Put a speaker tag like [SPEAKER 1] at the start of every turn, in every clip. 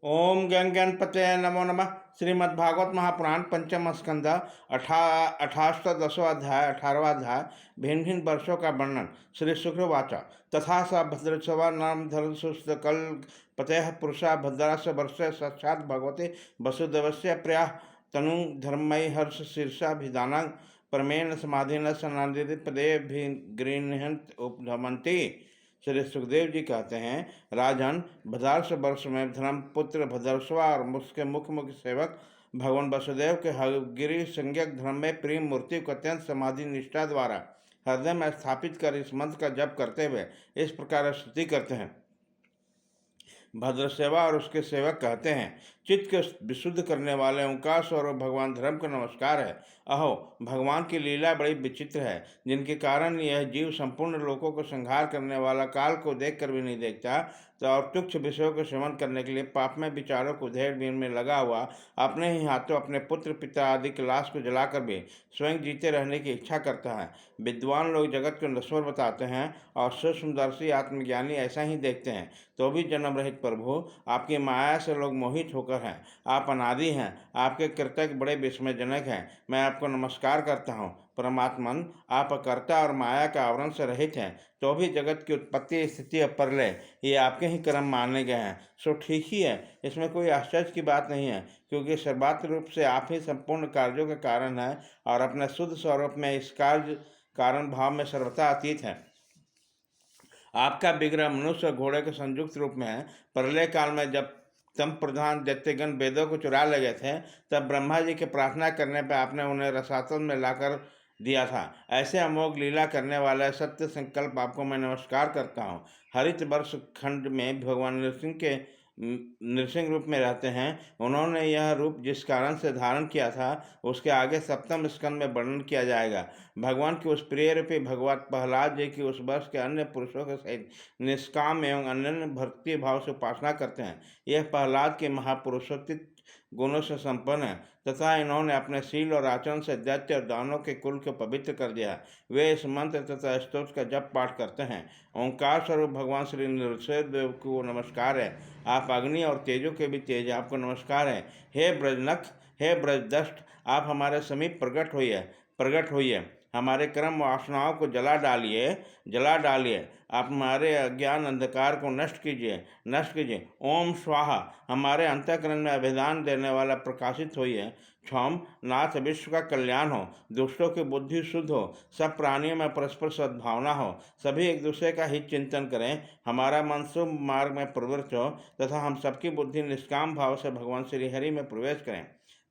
[SPEAKER 1] ओम गंगणपते नमो नमः। श्रीमद्भागवत महापुराण पंचम स्कंद अठाष्टदशो अध्याय 18वां अध्याय भिन्न भिन्न वर्षों का वर्णन। श्री शुक्रवाचा तथा स भद्रसवा नाम धर्मसुस्त कल पते पुरुषा भद्रास वर्ष साक्षात भगवते वसुदेवस्य प्रिया तनु धर्मय हर्ष शीर्षाभिधान परमेण समाधिन सनादित पदे गृहंत उपधमंती। श्री सुखदेव जी कहते हैं, राजन, भद्रार्ष वर्ष में धर्मपुत्र भद्रस्वा और उसके मुख्य मुख्य सेवक भगवान वसुदेव के हगिरी संज्ञक धर्म में प्रिय मूर्ति को अत्यंत समाधि निष्ठा द्वारा हृदय में स्थापित कर इस मंत्र का जप करते हुए इस प्रकार स्तुति करते हैं। भद्रसेवा और उसके सेवक कहते हैं, चित्त को विशुद्ध करने वाले ओंकार स्वरूप भगवान धर्म को नमस्कार है। अहो, भगवान की लीला बड़ी विचित्र है, जिनके कारण यह जीव संपूर्ण लोकों को संहार करने वाला काल को देखकर भी नहीं देखता, तो और तुच्छ विषयों को सेवन करने के लिए पाप में विचारों को उधेड़ में लगा हुआ अपने ही हाथों अपने पुत्र पिता आदि की लाश को जलाकर भी स्वयं जीते रहने की इच्छा करता है। विद्वान लोग जगत को नश्वर बताते हैं और सूक्ष्मदर्शी आत्मज्ञानी ऐसा ही देखते हैं, तो भी जन्म रहित प्रभु, आपकी माया से लोग मोहित होकर हैं। आप अनादि हैं, आपके कृतज्ञ बड़े विस्मयजनक हैं। मैं आपको नमस्कार करता हूँ। परमात्मन, आप कर्ता और माया के आवरण से रहित हैं, तो भी जगत की उत्पत्ति स्थिति और प्रलय ये आपके ही कर्म माने गए हैं। सो ठीक ही है, इसमें कोई आश्चर्य की बात नहीं है, क्योंकि सर्वात्र रूप से आप ही संपूर्ण कार्यों के कारण हैं और अपने शुद्ध स्वरूप में इस कार्य कारण भाव में सर्वथा अतीत है। आपका विग्रह मनुष्य और घोड़े के संयुक्त रूप में है। प्रलय काल में जब तम प्रधान दैत्यगण वेदों को चुरा ले गए थे, तब ब्रह्मा जी के प्रार्थना करने पर आपने उन्हें रसातल में लाकर दिया था। ऐसे अमोघ लीला करने वाले सत्य संकल्प आपको मैं नमस्कार करता हूँ। हरित वर्ष खंड में भगवान नृसिंह के नृसिंह रूप में रहते हैं। उन्होंने यह रूप जिस कारण से धारण किया था, उसके आगे सप्तम स्कंद में वर्णन किया जाएगा। भगवान की उस प्रिय रूपी भगवत प्रहलाद जी की उस वर्ष के अन्य पुरुषों के सहित निष्काम एवं अनन्य भक्ति भाव से उपासना करते हैं। यह प्रहलाद के महापुरुषोत्तित गुणों से संपन्न है, तथा इन्होंने अपने शील और आचरण से दैत्य और दानों के कुल को पवित्र कर दिया। वे इस मंत्र तथा स्तोत्र का जप पाठ करते हैं। ओंकार स्वरूप भगवान श्री नृसिंहदेव को नमस्कार है। आप अग्नि और तेजो के भी तेज, आपको नमस्कार है। हे ब्रजनख, हे ब्रजदष्ट, आप हमारे समीप प्रकट होइए। हमारे कर्म वासनाओं को जला डालिए। आप हमारे अज्ञान अंधकार को नष्ट कीजिए। ओम स्वाहा, हमारे अंतःकरण में अभिधान देने वाला प्रकाशित होइए। क्षम नाथ, विश्व का कल्याण हो, दुष्टों की बुद्धि शुद्ध हो, सब प्राणियों में परस्पर सद्भावना हो, सभी एक दूसरे का हित चिंतन करें, हमारा मन शुभ मार्ग में प्रवृत्त हो, तथा हम सबकी बुद्धि निष्काम भाव से भगवान श्री हरि में प्रवेश करें।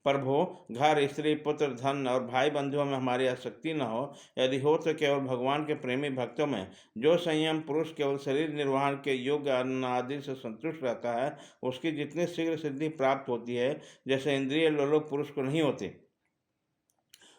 [SPEAKER 1] प्रभु, घर, स्त्री, पुत्र, धन और भाई बंधुओं में हमारी आसक्ति न हो। यदि हो तो केवल भगवान के प्रेमी भक्तों में। जो संयम पुरुष केवल शरीर निर्वहन के योग्य अन्न आदि से संतुष्ट रहता है, उसकी जितनी शीघ्र सिद्धि प्राप्त होती है, जैसे इंद्रिय लोलुप पुरुष को नहीं होती।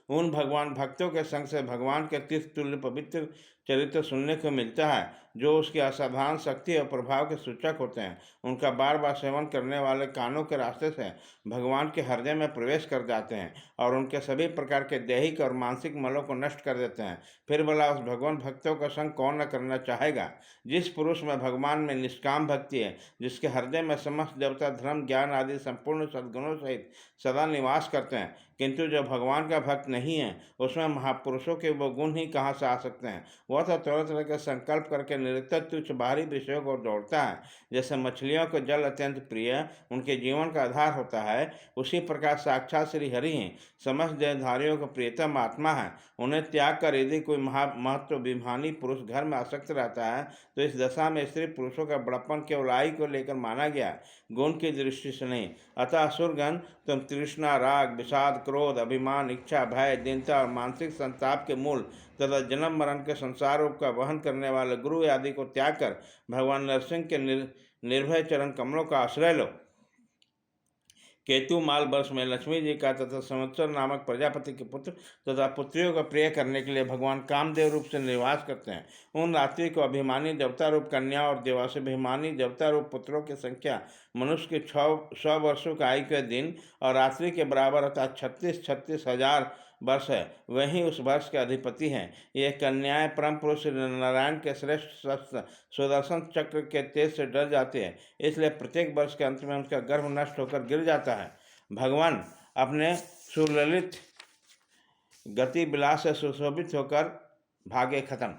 [SPEAKER 1] उन भगवान भक्तों के संग से भगवान के तीर्थ तुल्य पवित्र चरित्र सुनने को मिलता है, जो उसकी असाधारण शक्ति और प्रभाव के सूचक होते हैं। उनका बार बार सेवन करने वाले कानों के रास्ते से भगवान के हृदय में प्रवेश कर जाते हैं और उनके सभी प्रकार के दैहिक और मानसिक मलों को नष्ट कर देते हैं। फिर भला उस भगवान भक्तों का संग कौन न करना चाहेगा। जिस पुरुष में भगवान में निष्काम भक्ति है, जिसके हृदय में समस्त देवता धर्म ज्ञान आदि संपूर्ण सद्गुणों सहित सदा निवास करते हैं, किंतु जो भगवान का भक्त नहीं है, उसमें महापुरुषों के वो गुण ही कहाँ से आ सकते हैं। वह तो तरह तरह के संकल्प करके निरंतर तुच्छ बाहरी विषयों को दौड़ता है। जैसे मछलियों को जल अत्यंत प्रिय उनके जीवन का आधार होता है, उसी प्रकार साक्षात श्री हरि हैं समस्त देहधारियों का प्रियतम आत्मा है। उन्हें त्याग कर यदि कोई महत्वाभिमानी पुरुष घर में आसक्त रहता है, तो इस दशा में स्त्री पुरुषों का बड़प्पन केवल आयु को लेकर माना गया, गुण की दृष्टि से नहीं। अतः असुरगण, तुम तृष्णा, राग, विषाद, क्रोध, अभिमान, इच्छा, भय, दीनता और मानसिक संताप के मूल तथा जन्म मरण के संसार रूप का वहन करने वाले गुरु आदि को त्याग कर भगवान नरसिंह के निर्भय चरण कमलों का आश्रय लो। केतु माल वर्ष में लक्ष्मी जी का तथा संवत्सर नामक प्रजापति के पुत्र तथा पुत्रियों का प्रिय करने के लिए भगवान कामदेव रूप से निवास करते हैं। उन रात्रि को अभिमानी देवता रूप कन्या और देवाभिमानी देवता रूप पुत्रों की संख्या मनुष्य के 100 वर्षों का आयु के दिन और रात्रि के बराबर अर्थात 36,000 वर्ष है, वही उस वर्ष के अधिपति हैं। ये कन्याएं परम पुरुष नारायण के श्रेष्ठ शस्त्र सुदर्शन चक्र के तेज से डर जाते हैं, इसलिए प्रत्येक वर्ष के अंत में उनका गर्भ नष्ट होकर गिर जाता है। भगवान अपने सुललित गति विलास से सुशोभित होकर भागे खत्म।